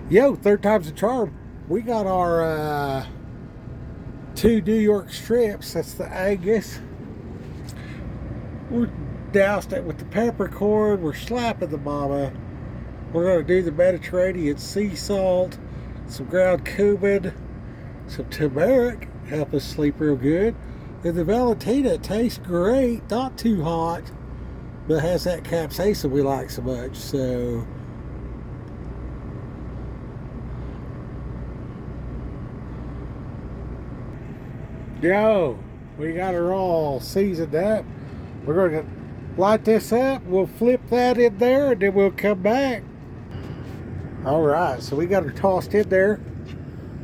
Yo, third time's a charm. We got our two New York strips. That's the Angus. We're doused it with the peppercorn. We're slapping the mama. We're going to do the Mediterranean sea salt, some ground cumin, some turmeric. Help us sleep real good. And the Valentina tastes great. Not too hot, but has that capsaicin we like so much. So yo, we got her all seasoned up. We're going to light this up. We'll flip that in there and then we'll come back. All right, so we got her tossed in there.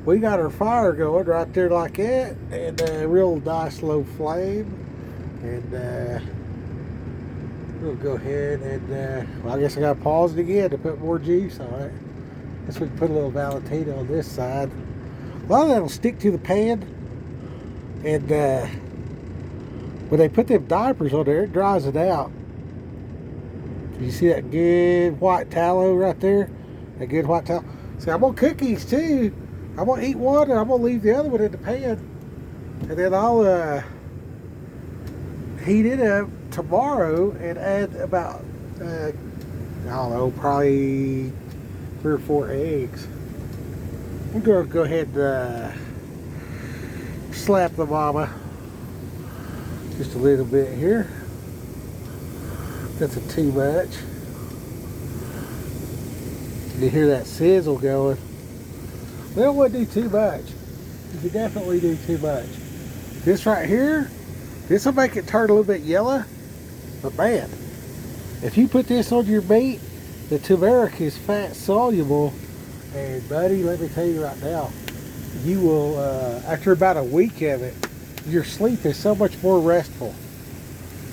We got our fire going right there like that, and a real nice low flame. And we'll go ahead and, well, I guess I got to pause it again to put more juice on it. Guess we can put a little Valentina on this side. A lot of that will stick to the pan. And when they put them diapers on there, it dries it out. You see that good white tallow right there? That good white tallow. See, I'm going to cook these too. I'm going to eat one and I'm going to leave the other one in the pan. And then I'll heat it up tomorrow and add about, I don't know, probably 3 or 4 eggs. I'm going to go ahead and slap the mama just a little bit here. That's too much. You hear that sizzle going. We don't want to do too much. You can definitely do too much. This right here, this will make it turn a little bit yellow. But man, if you put this on your meat, the turmeric is fat soluble. And buddy, let me tell you right now, you will, after about a week of it, your sleep is so much more restful.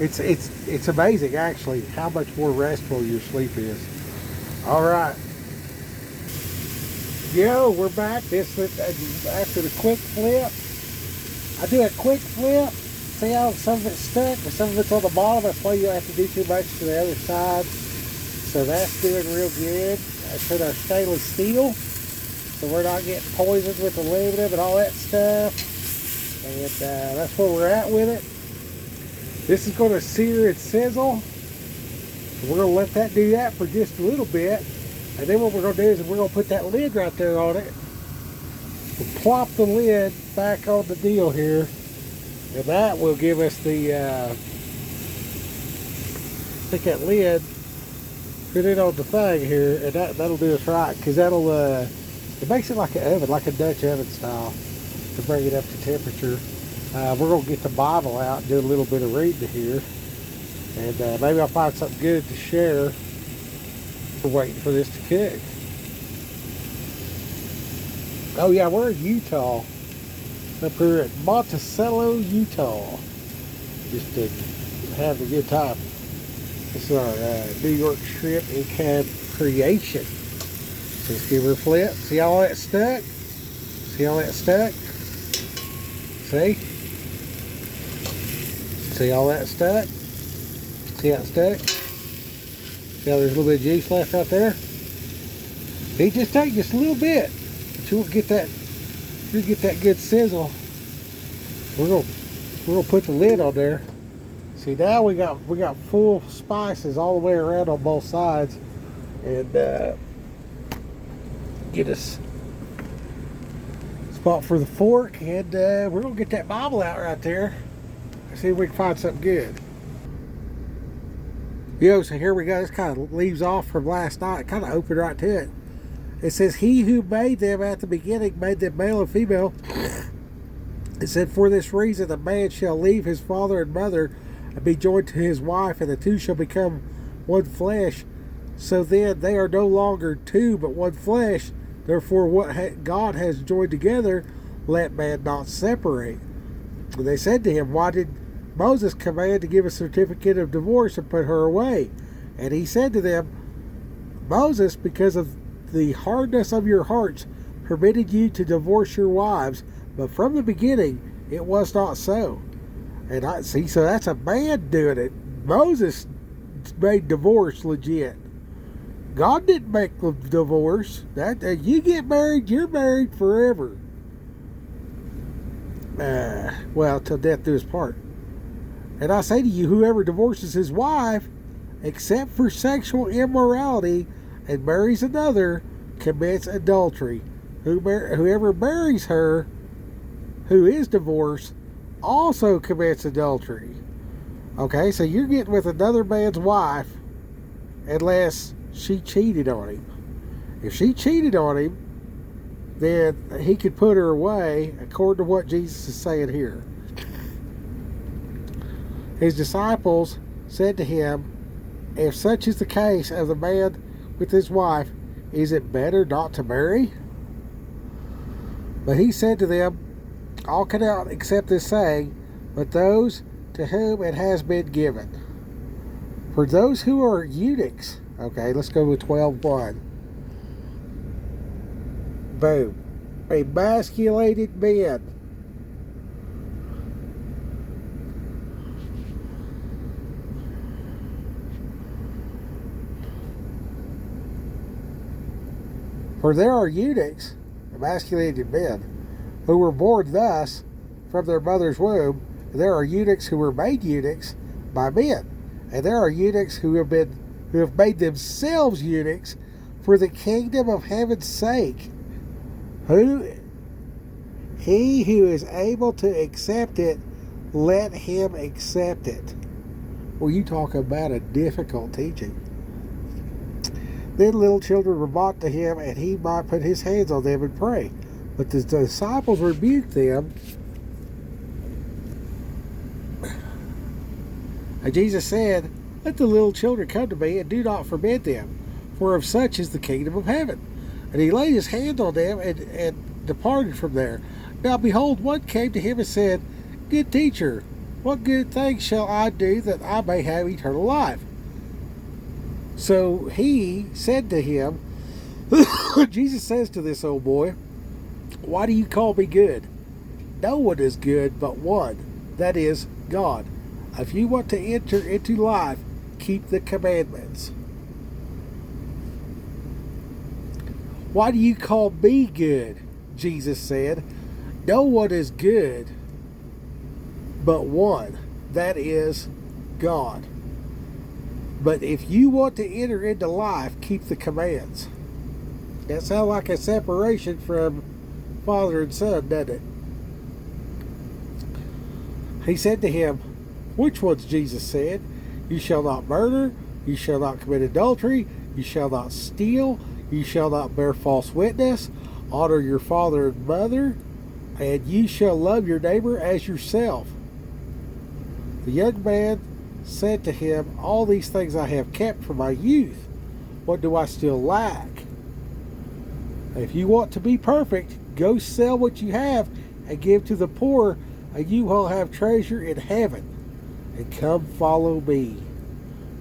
It's amazing actually how much more restful your sleep is. All right. Yo, we're back. This is after the quick flip. I do a quick flip. See how some of it's stuck and some of it's on the bottom. That's why you don't have to do too much to the other side. So that's doing real good. I put our stainless steel, so we're not getting poisoned with aluminum and all that stuff. And that's where we're at with it. This is going to sear and sizzle. So we're going to let that do that for just a little bit. And then what we're going to do is we're going to put that lid right there on it. We'll plop the lid back on the deal here. And that will give us the, take that lid, put it on the thing here, and that'll do us right. Because that'll, it makes it like an oven, like a Dutch oven style, to bring it up to temperature. We're going to get the Bible out and do a little bit of reading here. And maybe I'll find something good to share. We're waiting for this to cook. Oh yeah, we're in Utah. Up here at Monticello, Utah. Just to have a good time. This is our New York Strip and Cab creation. So let's give her a flip. See all that stuck? See all that stuck? See? See all that stuck? See how it stuck? See how there's a little bit of juice left out there? It just takes just a little bit, but you'll get that good sizzle. We're gonna put the lid on there. See, now we got full spices all the way around on both sides, and get us a spot for the fork, and we're gonna get that Bible out right there. See if we can find something good. Yo, so here we go. This kind of leaves off from last night. Kind of opened right to it. It says, "He who made them at the beginning made them male and female." It said, "For this reason a man shall leave his father and mother and be joined to his wife, and the two shall become one flesh. So then they are no longer two, but one flesh. Therefore what God has joined together, let man not separate." And they said to him, "Why did Moses command to give a certificate of divorce and put her away?" And he said to them, "Moses, because of the hardness of your hearts, permitted you to divorce your wives, but from the beginning it was not so." And I see, so that's a man doing it. Moses made divorce legit. God didn't make the divorce. That you get married, you're married forever. Well, till death do us part. And I say to you, whoever divorces his wife, except for sexual immorality, and marries another, commits adultery. Whoever marries her, who is divorced, also commits adultery. Okay, so you're getting with another man's wife unless she cheated on him. If she cheated on him, then he could put her away, according to what Jesus is saying here. His disciples said to him, if such is the case of the man with his wife, is it better not to marry? But he said to them, all cannot accept this saying, but those to whom it has been given. For those who are eunuchs, okay, let's go with 12:1. Boom. Emasculated men. For there are eunuchs, emasculated men, who were born thus from their mother's womb, and there are eunuchs who were made eunuchs by men, and there are eunuchs who have made themselves eunuchs for the kingdom of heaven's sake. He who is able to accept it, let him accept it. Well, you talk about a difficult teaching. Then little children were brought to him, and he might put his hands on them and pray. But the disciples rebuked them. And Jesus said, let the little children come to me, and do not forbid them, for of such is the kingdom of heaven. And he laid his hand on them, and departed from there. Now behold, one came to him and said, good teacher, what good thing shall I do that I may have eternal life? So he said to him, Jesus says to this old boy, why do you call me good? No one is good but one, that is, God. If you want to enter into life, keep the commandments. Why do you call me good? Jesus said, no one is good but one, that is, God. But if you want to enter into life, keep the commands. That sounds like a separation from father and son, doesn't it? He said to him, which ones? Jesus said, you shall not murder, you shall not commit adultery, you shall not steal, you shall not bear false witness, honor your father and mother, and you shall love your neighbor as yourself. The young man said to him, all these things I have kept from my youth. What do I still lack? If you want to be perfect, go sell what you have and give to the poor, and you will have treasure in heaven. And come follow me.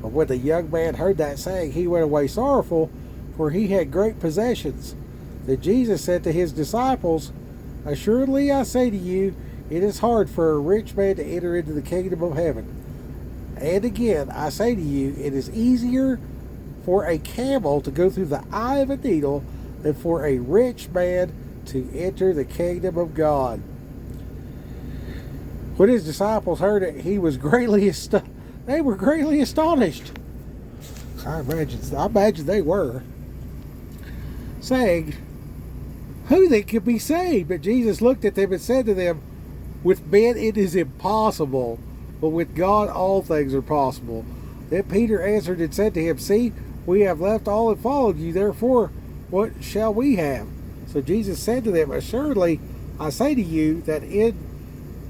But when the young man heard that saying, he went away sorrowful, for he had great possessions. Then Jesus said to his disciples, assuredly I say to you, it is hard for a rich man to enter into the kingdom of heaven. And again, I say to you, it is easier for a camel to go through the eye of a needle than for a rich man to enter the kingdom of God. When his disciples heard it, they were greatly astonished. I imagine they were, saying, who then could be saved? But Jesus looked at them and said to them, with men it is impossible, but with God all things are possible. Then Peter answered and said to him, see, we have left all and followed you, therefore what shall we have? So Jesus said to them, assuredly I say to you that in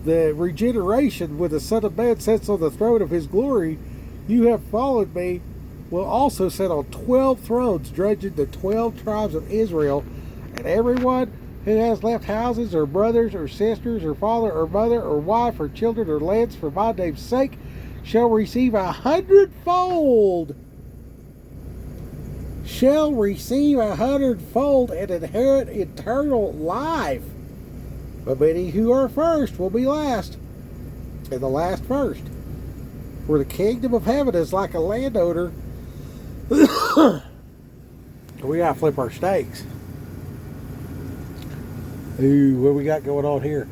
the regeneration when the Son of Man sits on the throne of his glory, you have followed me, will also sit on 12 thrones, judging the 12 tribes of Israel, and everyone who has left houses or brothers or sisters or father or mother or wife or children or lands for my name's sake shall receive 100-fold. Shall receive 100-fold and inherit eternal life. But many who are first will be last, and the last first. For the kingdom of heaven is like a landowner So we gotta flip our steaks. Ooh, what we got going on here?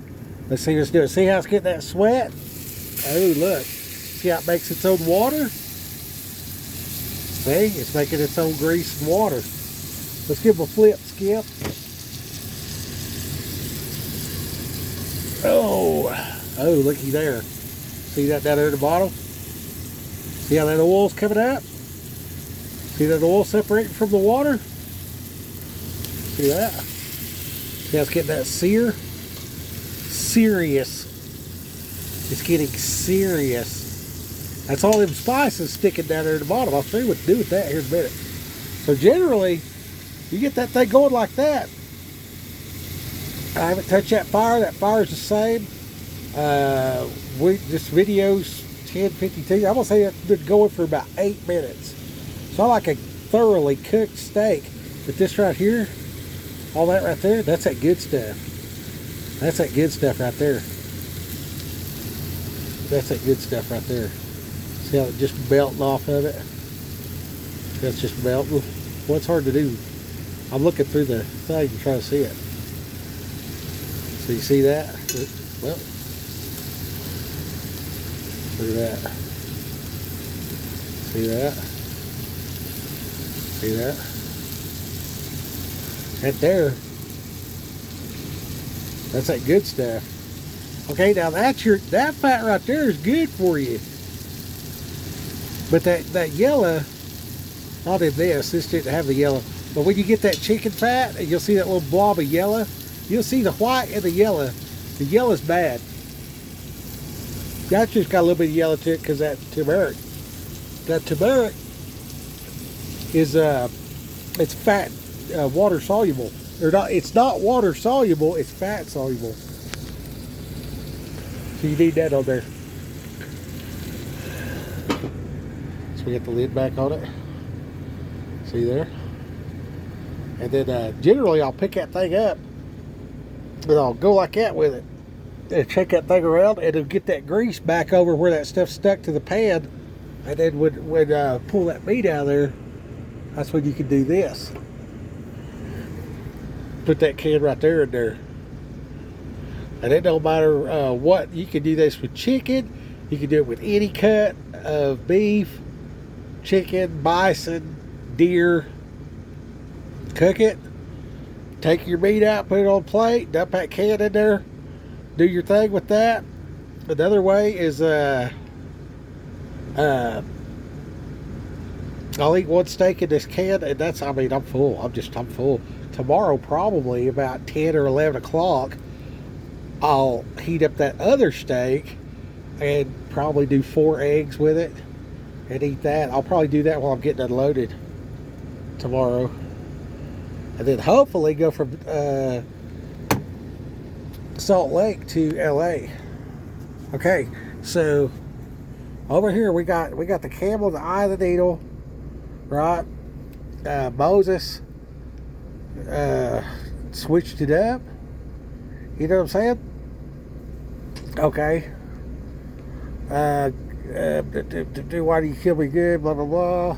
Let's do it. See how it's getting that sweat? Oh, look. See how it makes its own water? See, it's making its own grease and water. Let's give them a flip, Skip. Oh, looky there. See that down there at the bottom? See how that oil's coming up? See that oil separating from the water? See that? See how it's getting that sear? Serious. It's getting serious. That's all them spices sticking down there at the bottom. I'll show you what to do with that here in a minute. So generally, you get that thing going like that. I haven't touched that fire. That fire's the same. This video's 10:52. I'm gonna say it's been going for about 8 minutes. So I like a thoroughly cooked steak. But this right here, all that right there, that's that good stuff. That's that good stuff right there. That's that good stuff right there. See how it just melting off of it? That's just melting. Well, it's hard to do. I'm looking through the thing to try to see it. So you see that? Well, look at that. See that? See that? Right there. That's that good stuff. Okay, now that fat right there is good for you. But that yellow, not in this didn't have the yellow. But when you get that chicken fat, and you'll see that little blob of yellow, you'll see the white and the yellow. The yellow's bad. That's just got a little bit of yellow to it because that turmeric. That turmeric is it's fat, water soluble. Or not, it's not water soluble, it's fat soluble. So you need that on there. So we get the lid back on it. See there? And then generally I'll pick that thing up and I'll go like that with it. And shake that thing around and it'll get that grease back over where that stuff stuck to the pan. And then when pull that meat out of there, that's when you can do this. Put that can right there in there. And it don't matter what. You can do this with chicken. You can do it with any cut of beef, chicken, bison, deer. Cook it. Take your meat out, put it on a plate, dump that can in there. Do your thing with that. Another way is I'll eat one steak in this can, and that's, I mean, I'm full. I'm full. Tomorrow, probably about 10 or 11 o'clock, I'll heat up that other steak and probably do 4 eggs with it and eat that. I'll probably do that while I'm getting unloaded tomorrow. And then hopefully go from Salt Lake to LA. Okay, so over here we got the camel, the eye of the needle, right? Moses switched it up. You know what I'm saying? Okay. Why do you kill me good? Blah blah blah.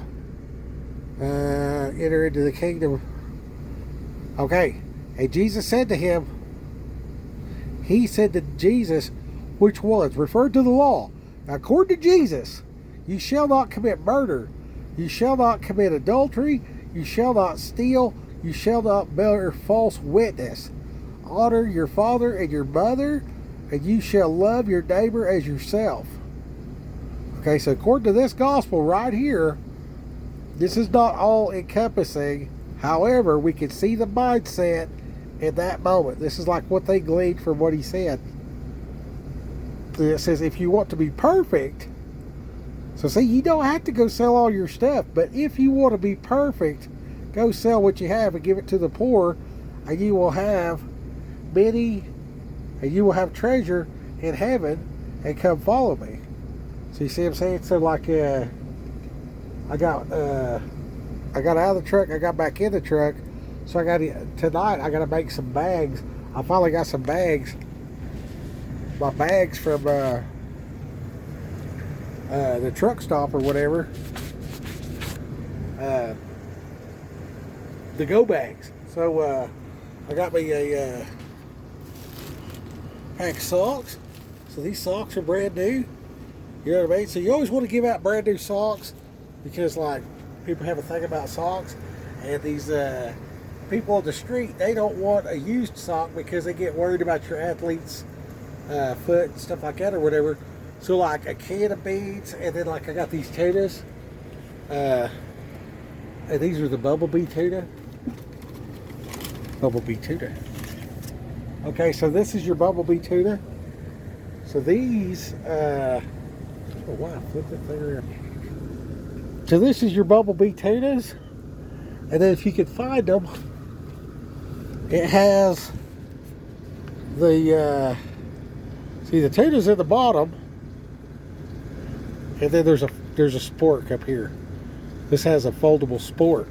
Enter into the kingdom. Okay. And Jesus said to him, he said to Jesus, which ones? Referred to the law. Now, according to Jesus, you shall not commit murder. You shall not commit adultery. You shall not steal. You shall not bear false witness. Honor your father and your mother, and you shall love your neighbor as yourself. Okay, so according to this gospel right here, this is not all encompassing. However, we can see the mindset in that moment. This is like what they gleaned from what he said. It says, if you want to be perfect, so see, you don't have to go sell all your stuff, but if you want to be perfect, go sell what you have and give it to the poor, and you will have many, and you will have treasure in heaven, and come follow me. So you see what I'm saying? So like, I got out of the truck, I got back in the truck, so tonight I got to make some bags. I finally got some bags. My bags from the truck stop or whatever. the go bags. So I got me a pack of socks. So these socks are brand new. You know what I mean? So you always want to give out brand new socks because like people have a thing about socks, and these people on the street, they don't want a used sock because they get worried about your athlete's foot and stuff like that or whatever. So like a can of beads, and then like I got these tunas, and these are the Bumblebee tuna. Bumblebee tuna. Okay, so this is your Bumblebee tuna. So these, oh wow, flip that thing around. So this is your Bumblebee tunas, and then if you can find them, it has the see the tuna's at the bottom, and then there's a spork up here. This has a foldable spork,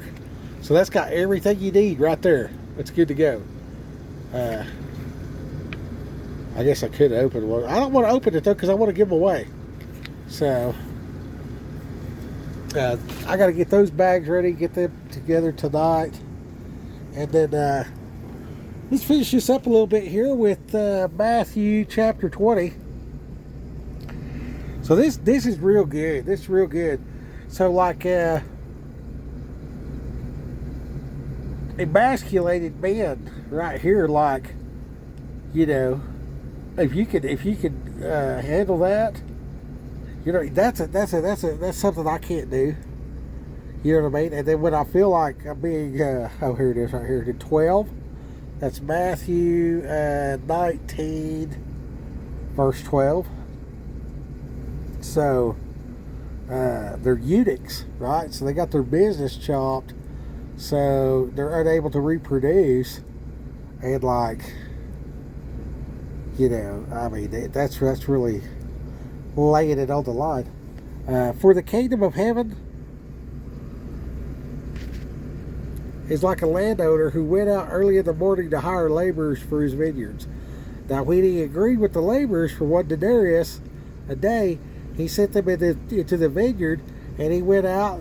so that's got everything you need right there. It's good to go. I guess I could open one. I don't want to open it though because I want to give them away. So I got to get those bags ready, get them together tonight, and then let's finish this up a little bit here with Matthew chapter 20. So this is real good. This is real good. So like emasculated men right here, like, you know, if you could handle that, you know, that's something I can't do. You know what I mean? And then when I feel like I'm being oh, here it is right here, the 12. That's Matthew 19 verse 12. So they're eunuchs, right? So they got their business chopped, so they're unable to reproduce, and like, you know, I mean, that's really laying it on the line. For the kingdom of heaven is like a landowner who went out early in the morning to hire laborers for his vineyards. Now when he agreed with the laborers for 1 denarius a day, he sent them into the vineyard, and he went out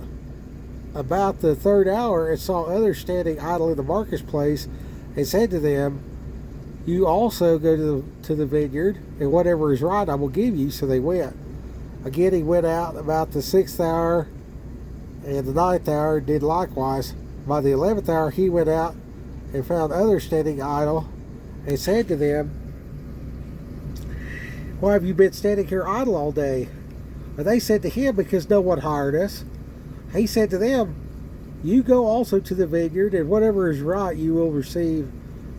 about the 3rd hour and saw others standing idle in the marketplace, and said to them, you also go to the vineyard, and whatever is right I will give you. So they went. Again he went out about the 6th hour and the 9th hour, and did likewise. By the 11th hour he went out and found others standing idle, and said to them, why have you been standing here idle all day? And they said to him, because no one hired us. He said to them, you go also to the vineyard, and whatever is right you will receive.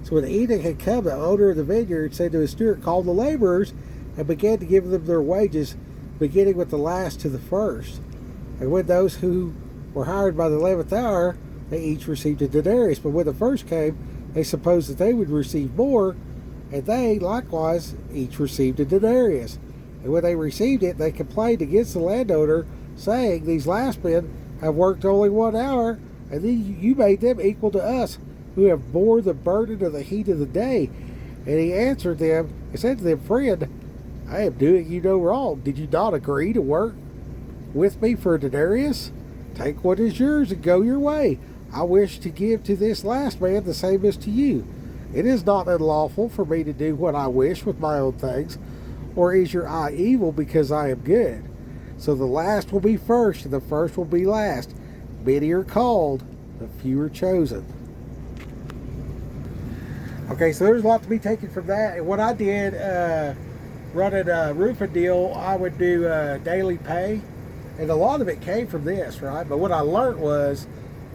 So when the evening had come, the owner of the vineyard said to his steward, call the laborers, and began to give them their wages, beginning with the last to the first. And when those who were hired by the 11th hour, they each received a denarius. But when the first came, they supposed that they would receive more, and they likewise each received a denarius. And when they received it, they complained against the landowner, saying, these last men have worked only 1 hour, and then you made them equal to us, who have bore the burden of the heat of the day. And he answered them and said to them, friend, I am doing you no wrong. Did you not agree to work with me for a denarius? Take what is yours and go your way. I wish to give to this last man the same as to you. It is not unlawful for me to do what I wish with my own things, or is your eye evil because I am good? So the last will be first, and the first will be last. Many are called, but few are chosen. Okay, so there's a lot to be taken from that. And what I did, running a roofing deal, I would do daily pay. And a lot of it came from this, right? But what I learned was,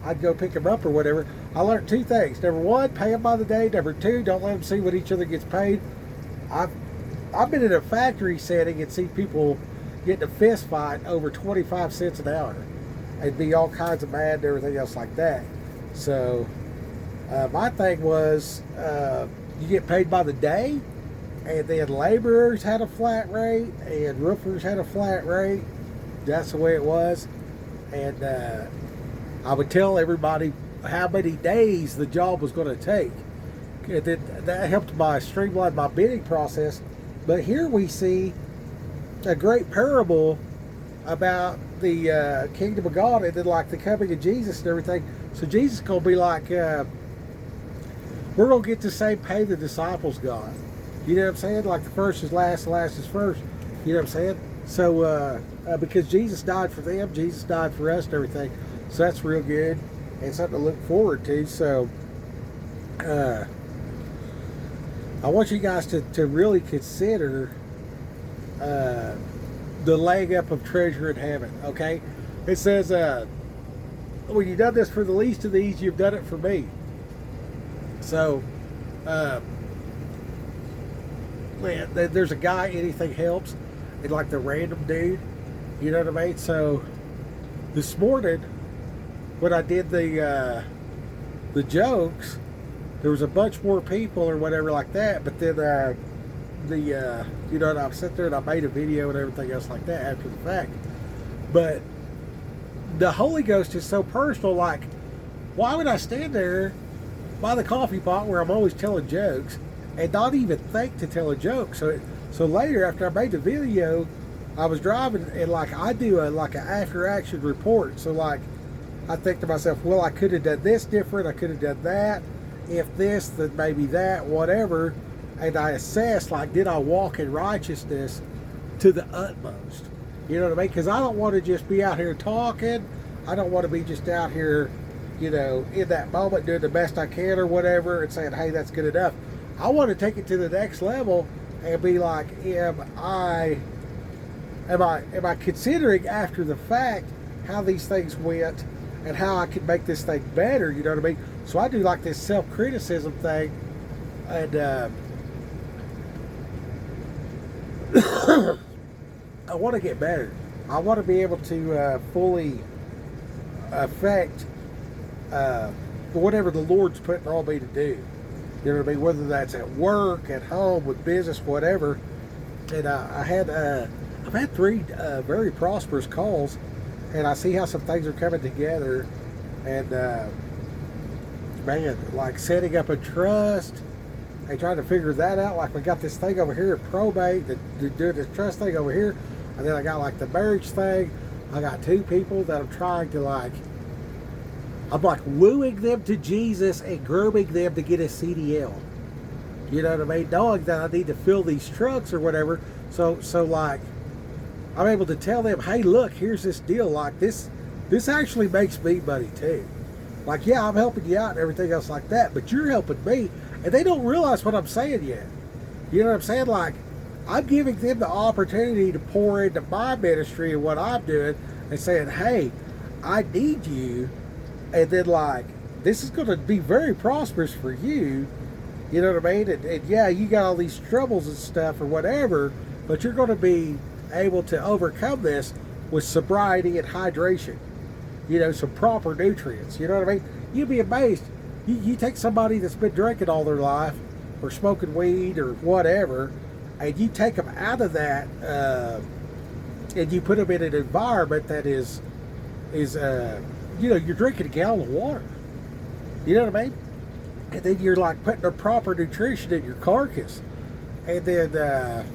I'd go pick them up or whatever. I learned 2 things. Number 1, pay them by the day. Number 2, don't let them see what each other gets paid. I've been in a factory setting and see people getting a fist fight over 25 cents an hour. It'd be all kinds of mad and everything else like that. So my thing was, you get paid by the day, and then laborers had a flat rate and roofers had a flat rate. That's the way it was. And I would tell everybody how many days the job was going to take. And then that helped streamline my bidding process. But here we see a great parable about the kingdom of God, and then like the coming of Jesus and everything. So Jesus is going to be like, we're going to get the same pay the disciples got. You know what I'm saying? Like the first is last, the last is first. You know what I'm saying? So, because Jesus died for them, Jesus died for us and everything. So that's real good and something to look forward to. So, I want you guys to really consider the laying up of treasure in heaven, okay? It says, when you've done this for the least of these, you've done it for me. So, man, there's a guy, anything helps, and like the random dude, you know what I mean? So, this morning, when I did the jokes, there was a bunch more people or whatever like that, but then you know, and I sat there and I made a video and everything else like that after the fact. But the Holy Ghost is so personal, like, why would I stand there by the coffee pot where I'm always telling jokes and not even think to tell a joke? So later, after I made the video, I was driving and like I do an after action report. So like I think to myself, well, I could have done this different, I could have done that. If this, then maybe that, whatever. And I assess, like, did I walk in righteousness to the utmost? You know what I mean? Because I don't want to just be out here talking. I don't want to be just out here, you know, in that moment doing the best I can or whatever and saying, hey, that's good enough. I want to take it to the next level and be like, am I considering after the fact how these things went and how I can make this thing better? You know what I mean? So I do like this self-criticism thing, and I want to get better. I want to be able to fully affect whatever the Lord's putting on me to do. You know what I mean? Whether that's at work, at home, with business, whatever. And I've had 3 very prosperous calls, and I see how some things are coming together. And man, like setting up a trust and trying to figure that out. Like we got this thing over here at probate, doing this trust thing over here, and then I got like the marriage thing. I got 2 people that I'm trying to I'm like wooing them to Jesus and grooming them to get a CDL. You know what I mean? Knowing that I need to fill these trucks or whatever. So like I'm able to tell them, hey, look, here's this deal. Like this actually makes me money too. Like, yeah, I'm helping you out and everything else like that, but you're helping me, and they don't realize what I'm saying yet. You know what I'm saying? Like, I'm giving them the opportunity to pour into my ministry and what I'm doing and saying, hey, I need you, and then, like, this is going to be very prosperous for you, you know what I mean? And yeah, you got all these troubles and stuff or whatever, but you're going to be able to overcome this with sobriety and hydration. You know, some proper nutrients. You know what I mean? You'd be amazed. You take somebody that's been drinking all their life or smoking weed or whatever, and you take them out of that and you put them in an environment that is you know, you're drinking a gallon of water. You know what I mean? And then you're like putting the proper nutrition in your carcass. And then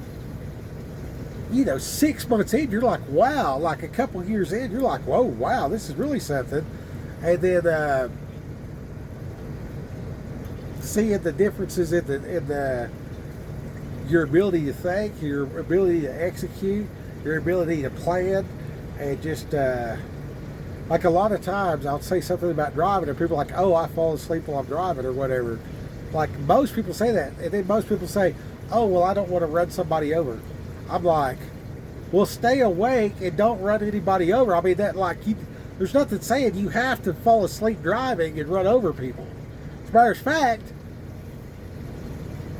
you know, 6 months in, you're like, wow. Like a couple of years in, you're like, whoa, wow, this is really something. And then seeing the differences in your ability to think, your ability to execute, your ability to plan, and just like a lot of times I'll say something about driving, and people are like, oh, I fall asleep while I'm driving or whatever. Like most people say that, and then most people say, oh, well, I don't want to run somebody over. I'm like, well, stay awake and don't run anybody over. I mean, that like, there's nothing saying you have to fall asleep driving and run over people. As a matter of fact,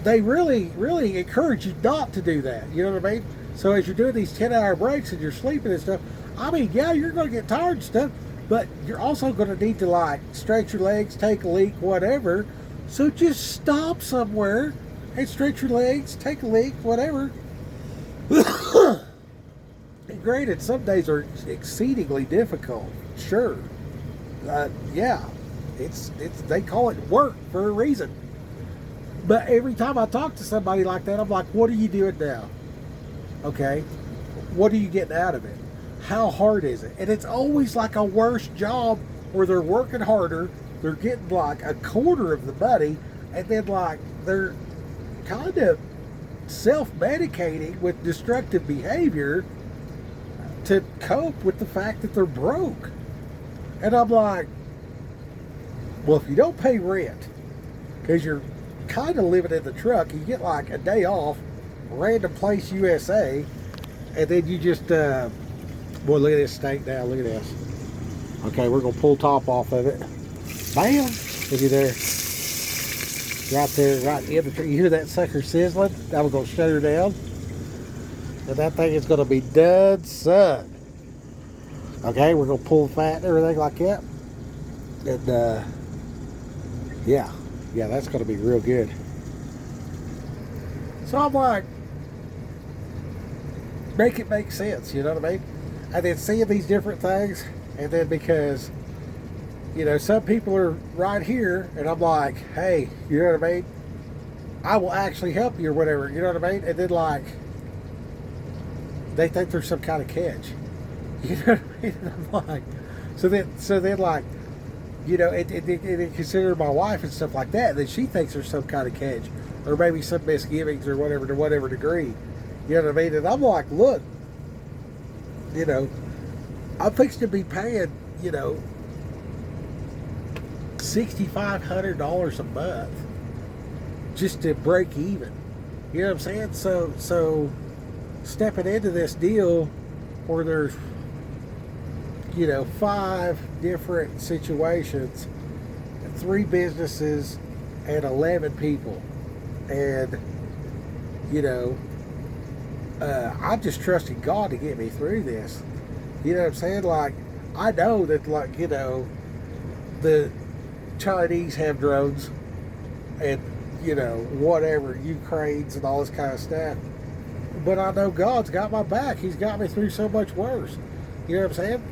they really, really encourage you not to do that. You know what I mean? So as you're doing these 10-hour breaks and you're sleeping and stuff, I mean, yeah, you're going to get tired and stuff, but you're also going to need to like stretch your legs, take a leak, whatever. So just stop somewhere and stretch your legs, take a leak, whatever. And granted, some days are exceedingly difficult. Sure, yeah, it's they call it work for a reason. But every time I talk to somebody like that, I'm like, what are you doing now? Okay, what are you getting out of it? How hard is it? And it's always like a worse job where they're working harder, they're getting like a quarter of the money, and then like they're kind of self-medicating with destructive behavior to cope with the fact that they're broke. And I'm like, well, if you don't pay rent, because you're kind of living in the truck, you get like a day off, random place USA, and then you just, boy, look at this steak now, look at this. Okay, we're going to pull top off of it. Bam! Look at there. Right there, right in the tree. You hear that sucker sizzling? That was going to shut her down. And that thing is going to be done, son. Okay, we're going to pull the fat and everything like that. And, yeah, that's going to be real good. So I'm like, make it make sense, you know what I mean? And then seeing these different things, and then because, you know, some people are right here, and I'm like, hey, you know what I mean? I will actually help you or whatever, you know what I mean? And then like, they think there's some kind of catch. You know what I mean? And I'm like, so then like, you know, and consider my wife and stuff like that, then she thinks there's some kind of catch, or maybe some misgivings or whatever to whatever degree. You know what I mean? And I'm like, look, you know, I'm fixing to be paying, you know, $6,500 a month just to break even. You know what I'm saying? So stepping into this deal where there's, you know, 5 different situations, 3 businesses, and 11 people, and you know, I'm just trusting God to get me through this. You know what I'm saying? Like, I know that, like, you know, the Chinese have drones, and you know, whatever, Ukraine's and all this kind of stuff. But I know God's got my back. He's got me through so much worse. You know what I'm saying?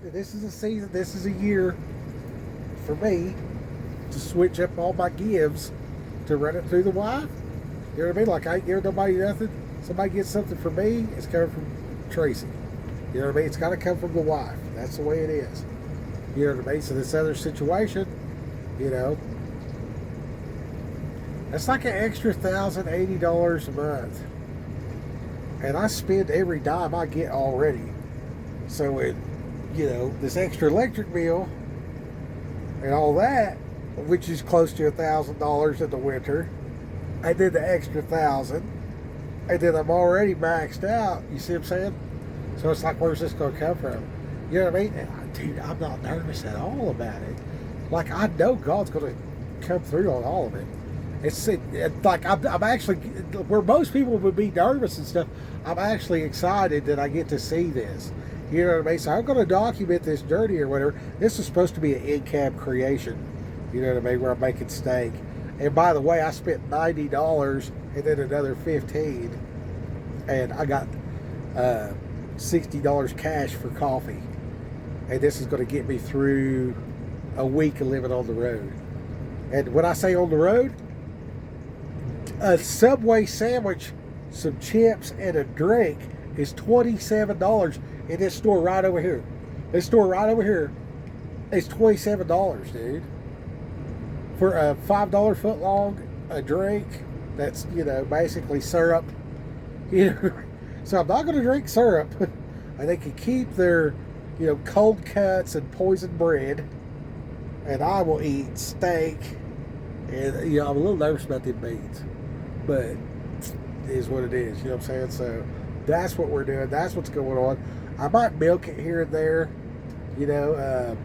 This is a season, this is a year for me to switch up all my gives to run it through the wife. You know what I mean? Like, I ain't giving nobody nothing. Somebody gets something from me, it's coming from Tracy. You know what I mean? It's got to come from the wife. That's the way it is. You know what I mean? So this other situation, you know, that's like an extra $1,080 a month. And I spend every dime I get already. So it, you know, this extra electric bill and all that, which is close to $1,000 in the winter, and then the extra $1,000, and then I'm already maxed out. You see what I'm saying? So it's like, where's this going to come from? You know what I mean? And, dude, I'm not nervous at all about it. Like, I know God's going to come through on all of it. It's like I'm actually, where most people would be nervous and stuff, I'm actually excited that I get to see this. You know what I mean? So I'm going to document this journey or whatever. This is supposed to be an in-cab creation. You know what I mean? Where I'm making steak. And by the way, I spent $90 and then another $15, and I got $60 cash for coffee. And this is going to get me through a week of living on the road. And when I say on the road, a Subway sandwich, some chips, and a drink is $27 in this store right over here. This store right over here is $27, dude. For a $5 foot long, a drink that's, you know, basically syrup. You know, so I'm not going to drink syrup. And they can keep their, you know, cold cuts and poison bread. And I will eat steak. And, you know, I'm a little nervous about them beans. But it is what it is, you know what I'm saying? So that's what we're doing. That's what's going on. I might milk it here and there. You know,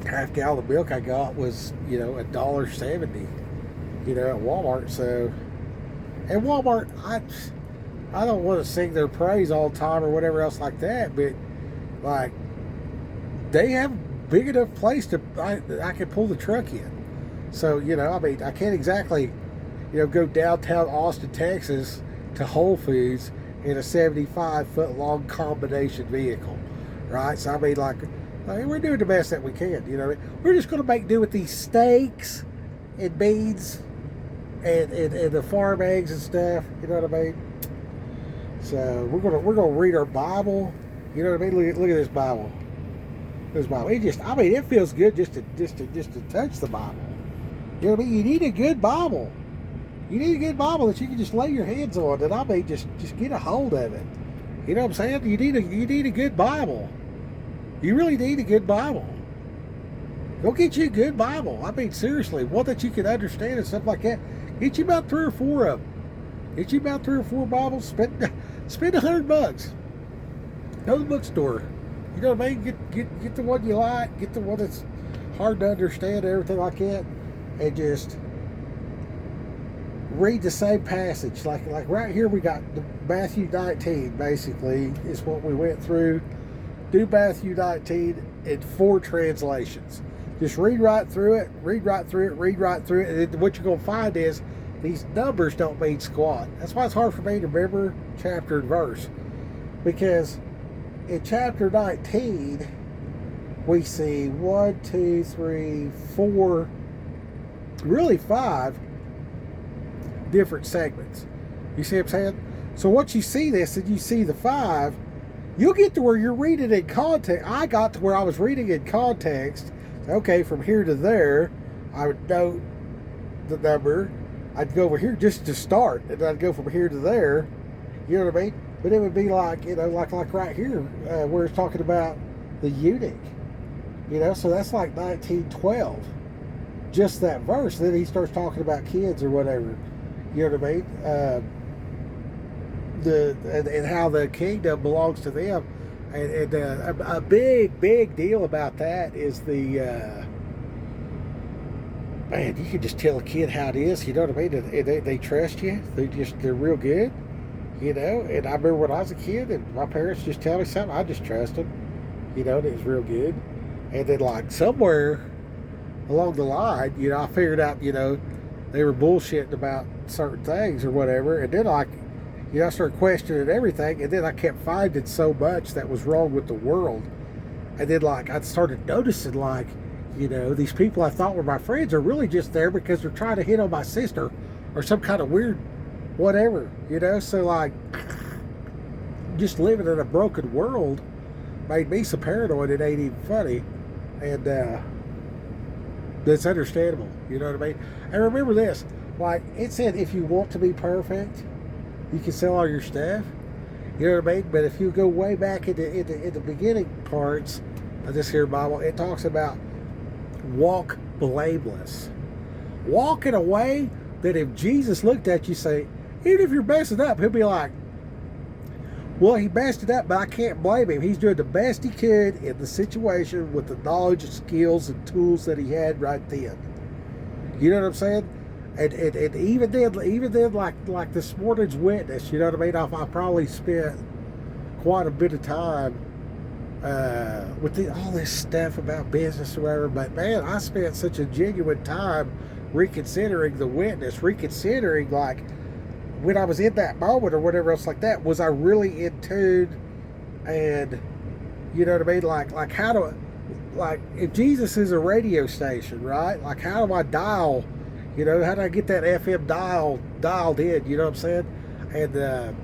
half gallon of milk I got was, you know, $1.70, you know, at Walmart. So, and Walmart, I don't want to sing their praise all the time or whatever else like that, but like, they have a big enough place to I can pull the truck in. So, you know, I mean, I can't exactly, you know, go downtown Austin, Texas to Whole Foods in a 75-foot long combination vehicle, right? So I mean, like, we're doing the best that we can, you know. We're just going to make do with these steaks and beans and the farm eggs and stuff, you know what I mean? So we're gonna read our Bible, you know what I mean? Look at this Bible. This Bible. I mean, it feels good just to touch the Bible. You know what I mean? You need a good Bible. You need a good Bible that you can just lay your hands on, and I mean, just get a hold of it. You know what I'm saying? You need a good Bible. You really need a good Bible. Go get you a good Bible. I mean, seriously, one that you can understand and stuff like that. Get you about 3 or 4 of them. Get you about 3 or 4 Bibles. Spend $100. Go to the bookstore. You know what I mean? Get the one you like. Get the one that's hard to understand, everything like that, and just read the same passage. Like right here, we got the Matthew 19. Basically, is what we went through. Do Matthew 19 in 4 translations. Just read right through it. Read right through it. Read right through it. And what you're gonna find is these numbers don't mean squat. That's why it's hard for me to remember chapter and verse, because in chapter 19, we see 1, 2, 3, 4, really 5 different segments. You see what I'm saying? So once you see this and you see the 5, you'll get to where you're reading in context. I got to where I was reading in context. Okay, from here to there, I would know the number. I'd go over here just to start, and I'd go from here to there. You know what I mean? But it would be like, you know, like right here, where it's talking about the eunuch. You know, so that's like 19:12. Just that verse. Then he starts talking about kids or whatever. You know what I mean? And how the kingdom belongs to them. And a big deal about that is the man. You can just tell a kid how it is. You know what I mean? They trust you. They're real good. You know, and I remember when I was a kid and my parents just tell me something, I just trust them. You know, and it was real good. And then like somewhere along the line, you know, I figured out, you know, they were bullshitting about certain things or whatever. And then I started questioning everything. And then I kept finding so much that was wrong with the world. And then like I started noticing like, you know, these people I thought were my friends are really just there because they're trying to hit on my sister or some kind of weird whatever, you know. So like just living in a broken world made me so paranoid it ain't even funny. And that's understandable, you know what I mean? And remember this, like it said, if you want to be perfect, you can sell all your stuff, you know what I mean? But if you go way back in the beginning parts of this here Bible, it talks about walk blameless. Walk in a way that if Jesus looked at you, say, even if you're messing up, he'll be like, well, he messed it up, but I can't blame him. He's doing the best he could in the situation with the knowledge and skills and tools that he had right then. You know what I'm saying? And even then, like this morning's witness, you know what I mean? I probably spent quite a bit of time with all this stuff about business or whatever. But man, I spent such a genuine time reconsidering the witness, reconsidering like, when I was in that moment or whatever else like that, was I really in tune? And you know what I mean? Like how do, like if Jesus is a radio station, right? Like how do I dial? You know, how do I get that FM dialed in? You know what I'm saying? And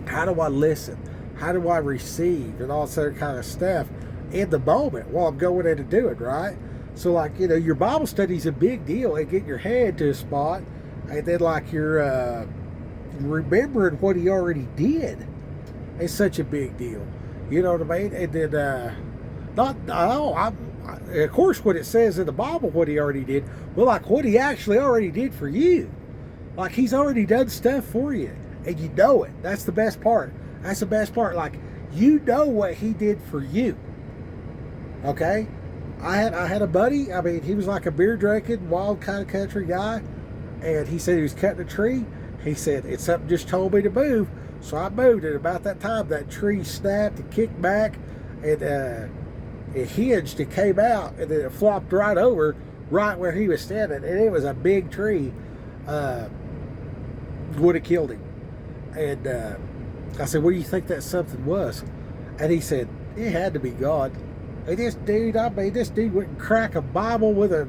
how do I listen? How do I receive? And all that kind of stuff in the moment while I'm going in to do it, right? So like, you know, your Bible study is a big deal and getting your head to a spot. And then like you're remembering what he already did. It's such a big deal. You know what I mean? And then of course what it says in the Bible, what he already did, well, like what he actually already did for you. Like he's already done stuff for you. And you know it. That's the best part. That's the best part. Like you know what he did for you. Okay? I had a buddy, I mean, he was like a beer drinking, wild kind of country guy. And he said he was cutting a tree. He said, it's something just told me to move. So I moved. And about that time, that tree snapped and kicked back. And it hinged. It came out. And then it flopped right over, right where he was standing. And it was a big tree. Would have killed him. And I said, what do you think that something was? And he said, it had to be God. And this dude wouldn't crack a Bible with a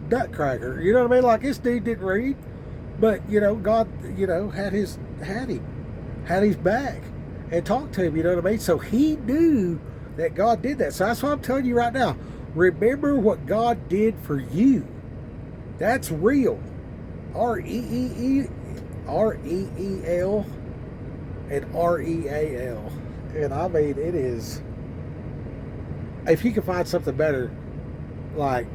nutcracker. You know what I mean? Like this dude didn't read, but you know, God, you know, had his back and talked to him. You know what I mean? So he knew that God did that. So that's what I'm telling you right now. Remember what God did for you. That's real. R-E-E-L and R-E-A-L. And I mean, it is, if you can find something better, like,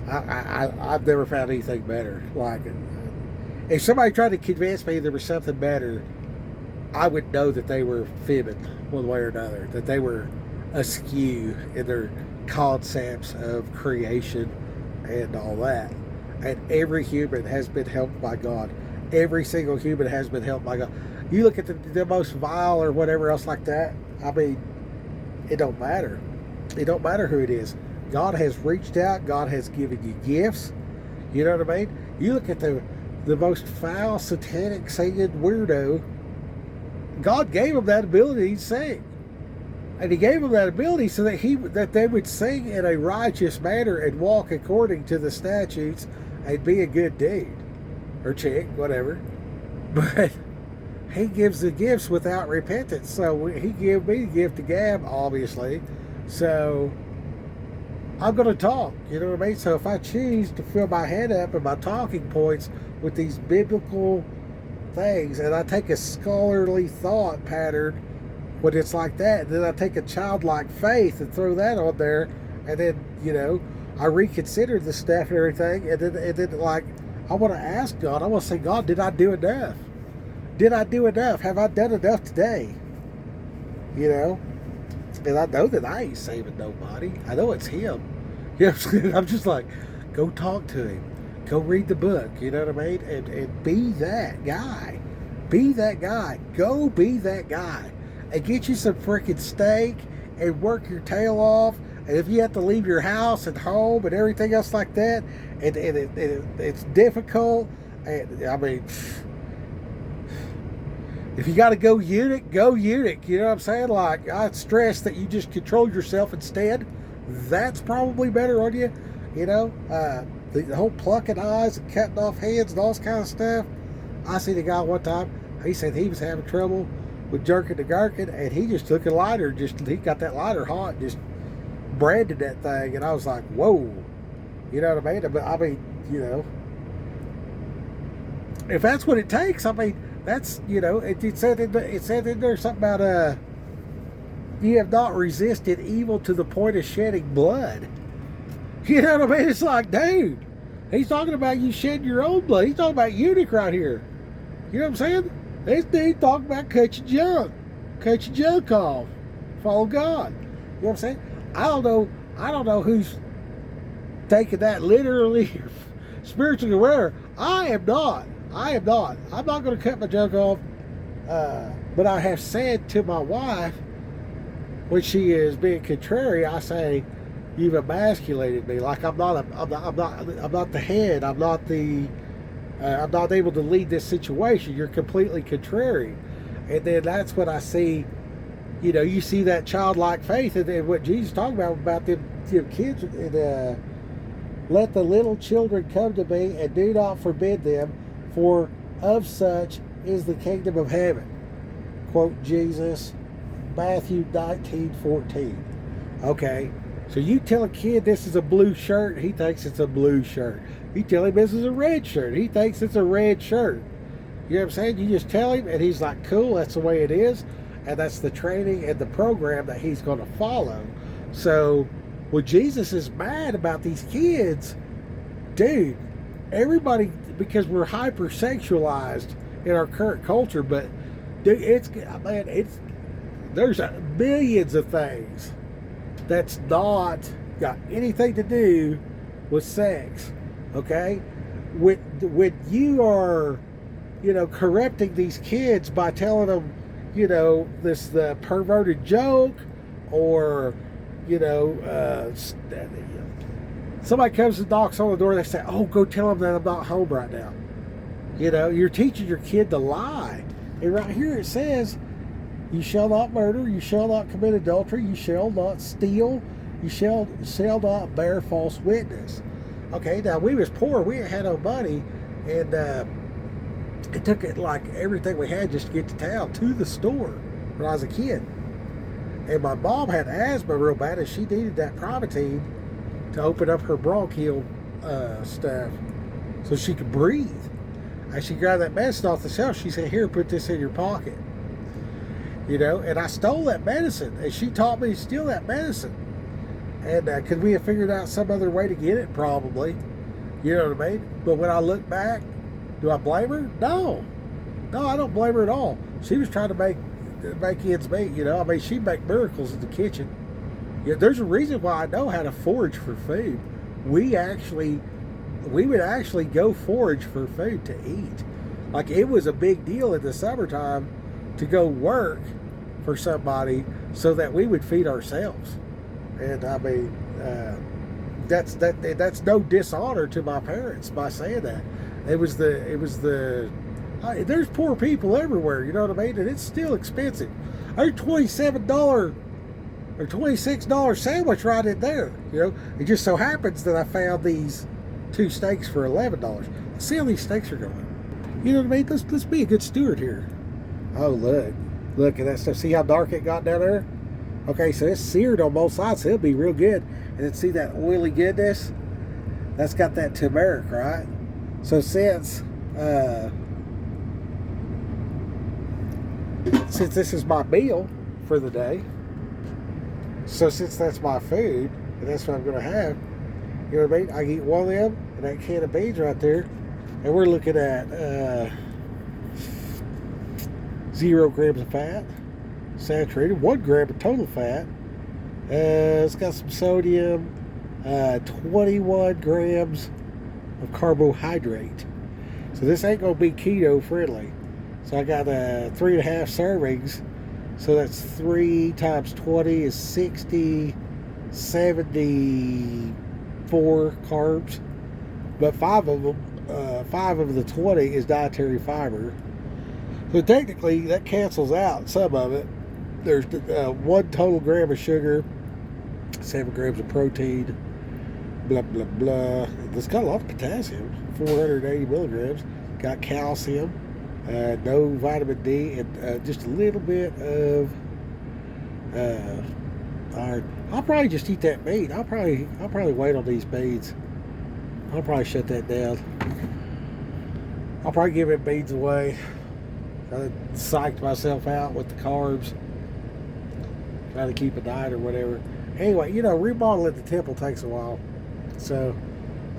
I've never found anything better. Like, if somebody tried to convince me there was something better, I would know that they were fibbing one way or another, that they were askew in their concepts of creation and all that. And every human has been helped by God. Every single human has been helped by God. You look at the most vile or whatever else like that, I mean, it don't matter. It don't matter who it is. God has reached out. God has given you gifts. You know what I mean? You look at the most foul, satanic, singing weirdo. God gave him that ability to sing. And he gave them that ability so that they would sing in a righteous manner and walk according to the statutes and be a good dude or chick, whatever. But he gives the gifts without repentance. So he gave me the gift of gab, obviously. So I'm going to talk, you know what I mean? So if I choose to fill my head up and my talking points with these biblical things, and I take a scholarly thought pattern when it's like that, then I take a childlike faith and throw that on there, and then, you know, I reconsider the stuff and everything, and then like, I want to ask God, I want to say, God, did I do enough? Did I do enough? Have I done enough today? You know? And I know that I ain't saving nobody. I know it's him. You know what I'm saying? I'm just like, go talk to him. Go read the book. You know what I mean? And be that guy. Be that guy. Go be that guy. And get you some freaking steak and work your tail off. And if you have to leave your house and home and everything else like that, and it's difficult, and I mean, if you got to go eunuch, go eunuch. You know what I'm saying? Like, I stress that you just control yourself instead. That's probably better on you. You know, the whole plucking eyes and cutting off heads and all this kind of stuff. I seen a guy one time, he said he was having trouble with jerking the gherkin, and he just took a lighter, he got that lighter hot and just branded that thing. And I was like, whoa. You know what I mean? I mean, you know, if that's what it takes, I mean, that's, you know, it said in there something about you have not resisted evil to the point of shedding blood. You know what I mean? It's like, dude, he's talking about you shedding your own blood. He's talking about eunuch right here. You know what I'm saying? This dude talking about cut your junk off, follow God. You know what I'm saying? I don't know who's taking that literally, spiritually, or whatever. I am not. I'm not going to cut my junk off. But I have said to my wife, when she is being contrary, I say, you've emasculated me. Like I'm not the head. I'm not able to lead this situation. You're completely contrary. And then that's what I see. You know, you see that childlike faith, and what Jesus is talking about them kids. And, let the little children come to me, and do not forbid them, for of such is the kingdom of heaven. Quote Jesus, Matthew 19:14. Okay, so you tell a kid this is a blue shirt, he thinks it's a blue shirt. You tell him this is a red shirt, he thinks it's a red shirt. You know what I'm saying? You just tell him, and he's like, cool, that's the way it is. And that's the training and the program that he's going to follow. So when Jesus is mad about these kids, dude, everybody, because we're hypersexualized in our current culture, but dude, there's millions of things that's not got anything to do with sex. Okay, when you are, you know, corrupting these kids by telling them, you know, the perverted joke, or, you know, somebody comes and knocks on the door, they say, oh, go tell them that I'm not home right now. You know, you're teaching your kid to lie. And right here it says, you shall not murder, you shall not commit adultery, you shall not steal, you shall not bear false witness. Okay, now we was poor, we ain't had no money, and it took it like everything we had just to get to town, to the store. when I was a kid. And my mom had asthma real bad, and she needed that Primatene to open up her bronchial stuff so she could breathe. And she grabbed that medicine off the shelf. She said, "Here, put this in your pocket." You know, and I stole that medicine, and she taught me to steal that medicine. And could we have figured out some other way to get it? Probably. You know what I mean? But when I look back, do I blame her? No. No, I don't blame her at all. She was trying to make ends meet, you know. I mean, she'd make miracles in the kitchen. Yeah, there's a reason why I know how to forage for food. We would actually go forage for food to eat. Like, it was a big deal in the summertime to go work for somebody so that we would feed ourselves. And I mean, that's no dishonor to my parents by saying that. There's poor people everywhere, you know what I mean? And it's still expensive. There's $27 or $26 sandwich right in there, you know? It just so happens that I found these 2 steaks for $11. Let's see how these steaks are going. You know what I mean? Let's be a good steward here. Oh, look at that stuff. See how dark it got down there? Okay, so it's seared on both sides, so it'll be real good. And then see that oily goodness? That's got that turmeric, right? So since this is my meal for the day, so since that's my food, and that's what I'm going to have, you know what I mean? I can eat one of them and that can of beans right there, and we're looking at 0 grams of fat, saturated, 1 gram of total fat. It's got some sodium, 21 grams of carbohydrate. So this ain't going to be keto friendly. So I got 3.5 servings. So that's 3 times 20 is 60, 74 carbs. But 5 of the 20 is dietary fiber. So technically that cancels out some of it. There's 1 total gram of sugar, 7 grams of protein, blah, blah, blah. It's got a lot of potassium, 480 milligrams. Got calcium, no vitamin D, and just a little bit of iron. I'll probably just eat that meat. I'll probably wait on these beans. I'll probably shut that down. I'll probably give it beans away. I psyched myself out with the carbs. Try to keep a diet or whatever. Anyway, you know, remodeling the temple takes a while. So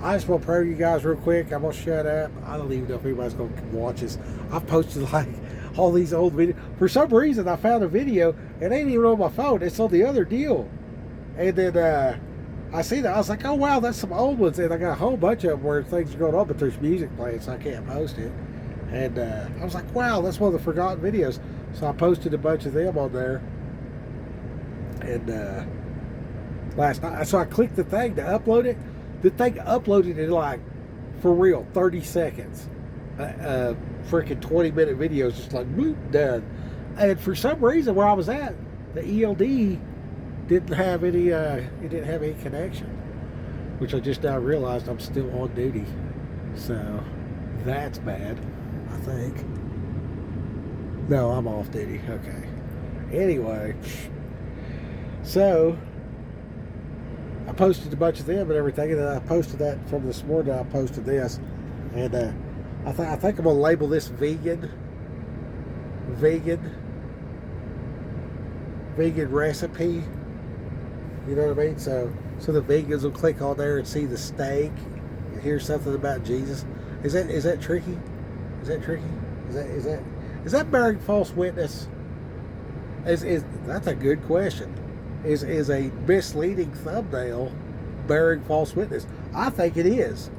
I just want to pray to you guys real quick. I'm going to shut up. I don't even know if anybody's going to watch this. I've posted like all these old videos. For some reason, I found a video. It ain't even on my phone. It's on the other deal. And then I see that. I was like, oh, wow, that's some old ones. And I got a whole bunch of them where things are going on, but there's music playing, so I can't post it. And I was like, wow, that's one of the forgotten videos. So I posted a bunch of them on there. And last night, so I clicked the thing to upload it. The thing uploaded in like, for real, 30 seconds. Freaking 20-minute videos, just like, bloop, done. And for some reason, where I was at, the ELD didn't have any, it didn't have any connection. Which I just now realized I'm still on duty. So, that's bad, I think. No, I'm off duty, okay. Anyway, so I posted a bunch of them and everything, and then I posted that from this morning. I posted this, and I think I'm gonna label this vegan recipe. You know what I mean? So the vegans will click on there and see the steak and hear something about Jesus. Is that tricky? Is that tricky? Is that bearing false witness? That's a good question. Is a misleading thumbnail bearing false witness? I think it is.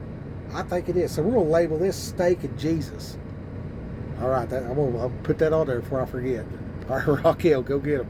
So we're gonna label this steak and Jesus. All right, I'll put that on there before I forget. All right, Raquel, go get them.